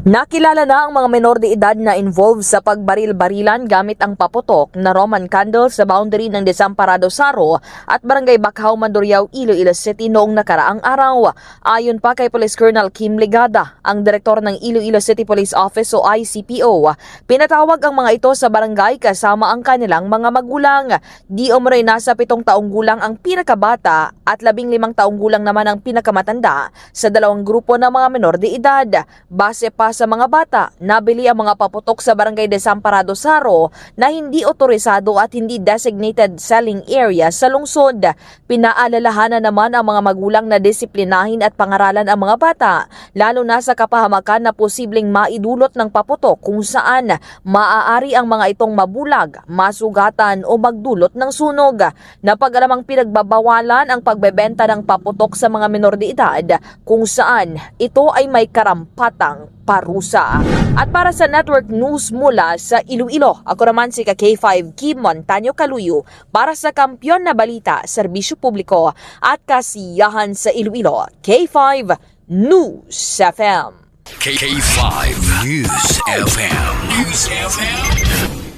Nakilala na ang mga menor de edad na involved sa pagbaril-barilan gamit ang paputok na Roman candle sa boundary ng Desamparado Saro at Barangay Bacau, Mandurriao, Iloilo City noong nakaraang araw. Ayon pa kay Police Colonel Kim Legada, ang direktor ng Iloilo City Police Office o ICPO, pinatawag ang mga ito sa barangay kasama ang kanilang mga magulang. Di umano'y nasa 7 taong gulang ang pinakabata at 15 taong gulang naman ang pinakamatanda sa dalawang grupo ng mga menor de edad. Base pa sa mga bata, nabili ang mga paputok sa Barangay Desamparado Saro na hindi otorisado at hindi designated selling area sa lungsod. Pinaalalahanan naman ang mga magulang na disiplinahin at pangaralan ang mga bata, lalo na sa kapahamakan na posibleng maidulot ng paputok kung saan maaari ang mga itong mabulag, masugatan o magdulot ng sunog. Napag-alamang pinagbabawalan ang pagbebenta ng paputok sa mga menor de edad kung saan ito ay may karampatang parusa. At para sa Network News mula sa Iloilo, ako naman si K5 Kim Montaño Caluyo para sa Kampiyon na Balita, Serbisyo Publiko at Kasiyahan sa Iloilo, K5 News FM. K5 News FM. News FM.